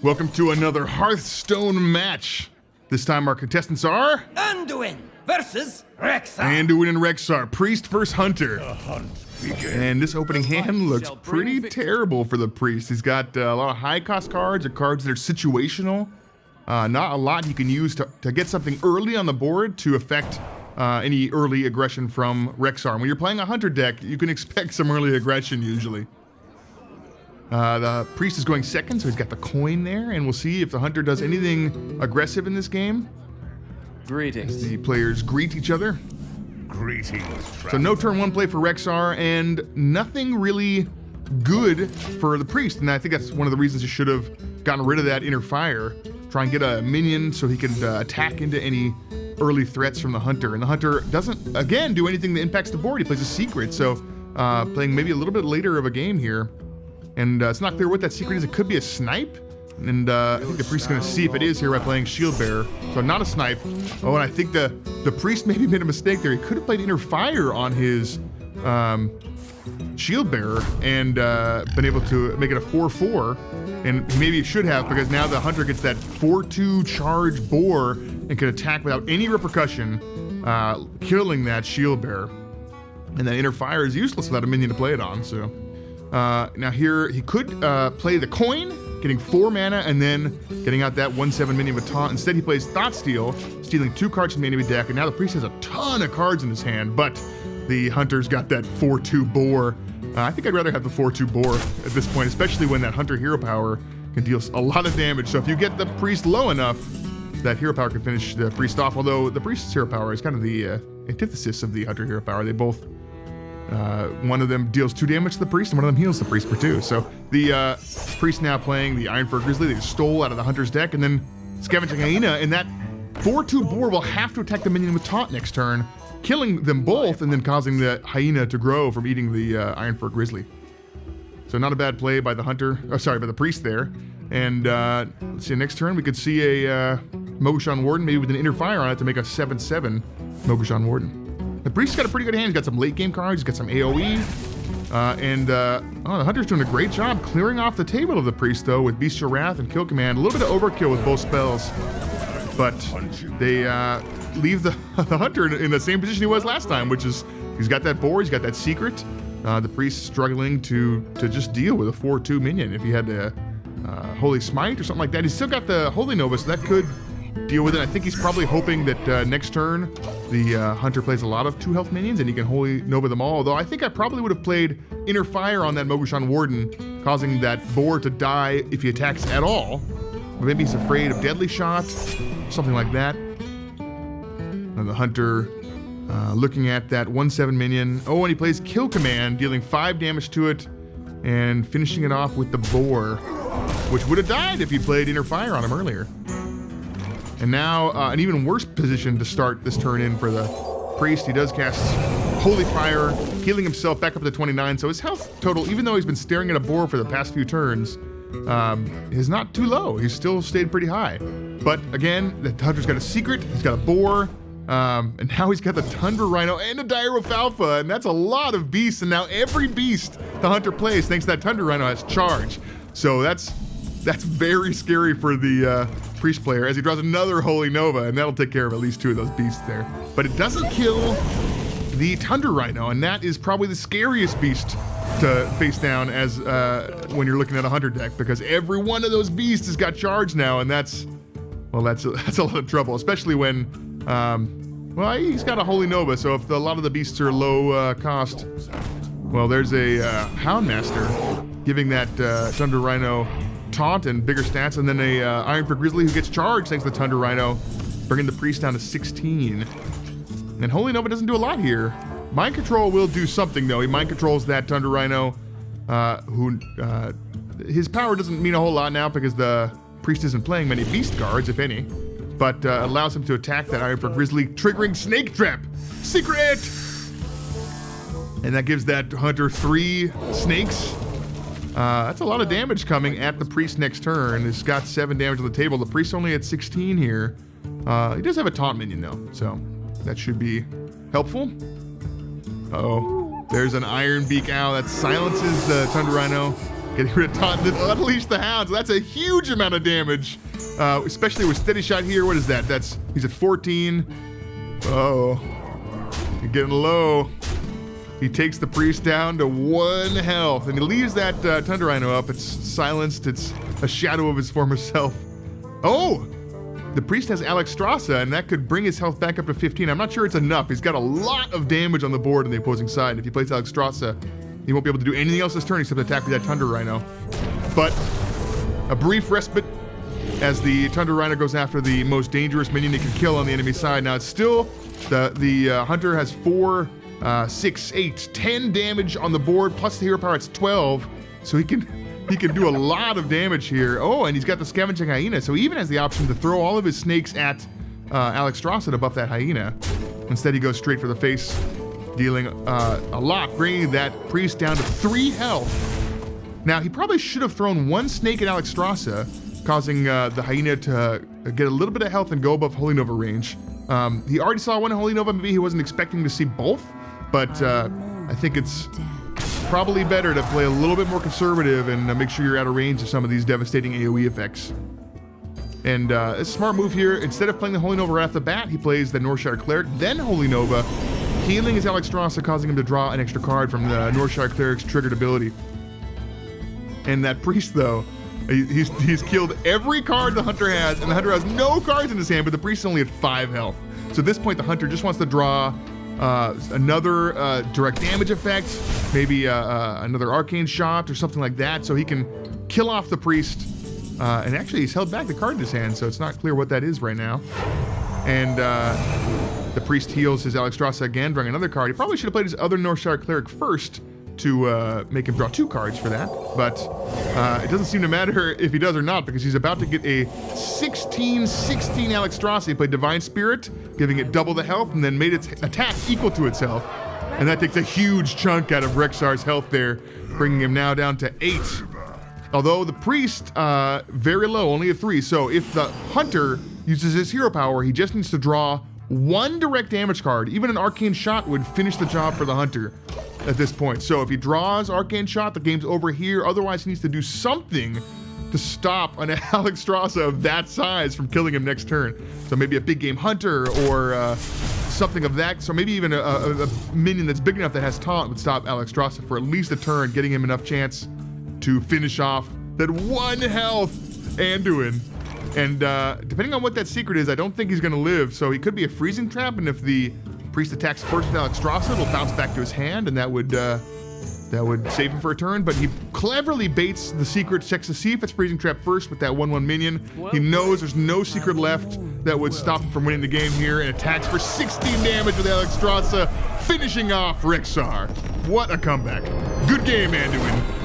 Welcome to another Hearthstone match. This time our contestants are Anduin versus Rexar. Anduin and Rexar, Priest versus Hunter. The hunt begins. And this opening hand looks pretty terrible for the Priest. He's got a lot of high cost cards or cards that are situational. Not a lot you can use to get something early on the board to affect any early aggression from Rexar. When you're playing a Hunter deck, you can expect some early aggression usually. The Priest is going second, so he's got the coin there, and we'll see if the Hunter does anything aggressive in this game. Greetings. The players greet each other. Greetings, So no turn one play for Rexar, and nothing really good for the Priest, and I think that's one of the reasons you should have gotten rid of that Inner Fire. Try and get a minion so he can attack into any early threats from the Hunter, and the Hunter doesn't, again, do anything that impacts the board. He plays a secret, so playing maybe a little bit later of a game here. And it's not clear what that secret is. It could be a snipe. And I think the Priest's going to see if it is here by playing Shield Bearer. So not a snipe. Oh, and I think the Priest maybe made a mistake there. He could have played Inner Fire on his Shield Bearer and been able to make it a 4-4. And maybe he should have, because now the Hunter gets that 4-2 charge boar and can attack without any repercussion, killing that Shield Bearer. And that Inner Fire is useless without a minion to play it on, so... now here, he could play the coin, getting 4 mana, and then getting out that 1/7 minion with taunt. Instead, he plays Thought Steal, stealing 2 cards from the enemy deck, and now the Priest has a ton of cards in his hand, but the Hunter's got that 4-2 boar. I think I'd rather have the 4-2 boar at this point, especially when that Hunter hero power can deal a lot of damage. So if you get the Priest low enough, that hero power can finish the Priest off, although the Priest's hero power is kind of the antithesis of the Hunter hero power. They both... one of them deals 2 damage to the Priest, and one of them heals the Priest for 2. So the Priest now playing the Ironfur Grizzly they stole out of the Hunter's deck, and then Scavenging Hyena, and that 4-2 boar will have to attack the minion with taunt next turn, killing them both, and then causing the Hyena to grow from eating the Ironfur Grizzly. So not a bad play by the Hunter, by the Priest there. And let's see, next turn we could see a Mogushan Warden, maybe with an Inner Fire on it to make a 7/7 Mogushan Warden. The Priest's got a pretty good hand. He's got some late game cards. He's got some AoE. The Hunter's doing a great job clearing off the table of the Priest, though, with Bestial Wrath and Kill Command. A little bit of overkill with both spells. But they leave the Hunter in the same position he was last time, which is he's got that boar, he's got that secret. The Priest's struggling to just deal with a 4-2 minion. If he had a Holy Smite or something like that, he's still got the Holy Nova, so that could deal with it. I think he's probably hoping that next turn the Hunter plays a lot of 2 health minions and he can Holy Nova them all, although I think I probably would have played Inner Fire on that Mogushan Warden, causing that boar to die if he attacks at all. Or maybe he's afraid of Deadly Shot, something like that. And the Hunter looking at that 1/7 minion. Oh, and he plays Kill Command, dealing 5 damage to it and finishing it off with the boar, which would have died if he played Inner Fire on him earlier. And now an even worse position to start this turn in for the Priest. He does cast Holy Fire, healing himself back up to 29. So his health total, even though he's been staring at a boar for the past few turns, is not too low. He's still stayed pretty high. But again, the Hunter's got a secret, he's got a boar, and now he's got the Tundra Rhino and a Dire Alfalfa, and that's a lot of beasts. And now every beast the Hunter plays, thanks to that Tundra Rhino, has charge. So that's very scary for the Priest player as he draws another Holy Nova, and that'll take care of at least 2 of those beasts there. But it doesn't kill the Tundra Rhino, and that is probably the scariest beast to face down as when you're looking at a Hunter deck, because every one of those beasts has got charge now, and that's a lot of trouble, especially when he's got a Holy Nova, so if a lot of the beasts are low cost, well, there's a Houndmaster giving that Tundra Rhino taunt and bigger stats, and then a Ironfur Grizzly who gets charged thanks to the Tundra Rhino, bringing the Priest down to 16. And Holy Nova doesn't do a lot here. Mind Control will do something, though. He Mind Controls that Tundra Rhino, his power doesn't mean a whole lot now because the Priest isn't playing many beast cards, if any, but allows him to attack that Ironfur Grizzly, triggering Snake Trap. Secret! And that gives that Hunter 3 snakes. That's a lot of damage coming at the Priest next turn. It's got 7 damage on the table. The Priest only at 16 here. He does have a taunt minion though, so that should be helpful. Uh-oh. There's an Iron Beak Owl that silences the Tundra Rhino. Getting rid of taunt, then unleash the hounds. That's a huge amount of damage, especially with steady shot here. What is that? He's at 14. Oh, you're getting low. He takes the priest down to 1 health, and he leaves that Thunder Rhino up. It's silenced. It's a shadow of his former self. Oh, the priest has Alexstrasza, and that could bring his health back up to 15. I'm not sure it's enough. He's got a lot of damage on the board on the opposing side. If he plays Alexstrasza, he won't be able to do anything else this turn except attack with that Thunder Rhino. But a brief respite as the Thunder Rhino goes after the most dangerous minion he can kill on the enemy side. Now it's still, the Hunter has 4, 6, 8, 10 damage on the board, plus the hero power, it's 12. So he can do a lot of damage here. Oh, and he's got the Scavenging Hyena, so he even has the option to throw all of his snakes at Alexstrasza to buff that Hyena. Instead, he goes straight for the face, dealing a lot, bringing that priest down to 3 health. Now, he probably should have thrown 1 snake at Alexstrasza, causing the Hyena to get a little bit of health and go above Holy Nova range. He already saw 1 Holy Nova, maybe he wasn't expecting to see both, but I think it's probably better to play a little bit more conservative and make sure you're out of range of some of these devastating AoE effects. And it's a smart move here. Instead of playing the Holy Nova right off the bat, he plays the Northshire Cleric, then Holy Nova, healing his Alexstrasza, causing him to draw an extra card from the Northshire Cleric's triggered ability. And that priest, though, he's killed every card the Hunter has, and the Hunter has no cards in his hand, but the priest is only at 5 health. So at this point, the Hunter just wants to draw another direct damage effect, maybe another arcane shot or something like that, so he can kill off the priest. And actually, he's held back the card in his hand, so it's not clear what that is right now. And the priest heals his Alexstrasza again, drawing another card. He probably should have played his other Northshire Cleric first to make him draw 2 cards for that, but it doesn't seem to matter if he does or not, because he's about to get a 16-16 Alexstrasza. He played Divine Spirit, giving it double the health, and then made its attack equal to its health. And that takes a huge chunk out of Rexar's health there, bringing him now down to 8. Although the priest, very low, only a 3. So if the Hunter uses his hero power, he just needs to draw 1 direct damage card. Even an Arcane Shot would finish the job for the Hunter at this point. So if he draws Arcane Shot, the game's over here. Otherwise, he needs to do something to stop an Alexstrasza of that size from killing him next turn. So maybe a big game Hunter or something of that. So maybe even a minion that's big enough that has taunt would stop Alexstrasza for at least a turn, getting him enough chance to finish off that 1 health Anduin. And depending on what that secret is, I don't think he's going to live. So he could be a freezing trap, and if the priest attacks first with Alexstrasza, it'll bounce back to his hand, and that would save him for a turn. But he cleverly baits the secret, checks to see if it's freezing trap first with that 1/1 minion. He knows there's no secret left that would stop him from winning the game here, and attacks for 16 damage with Alexstrasza, finishing off Rexar. What a comeback. Good game, Anduin.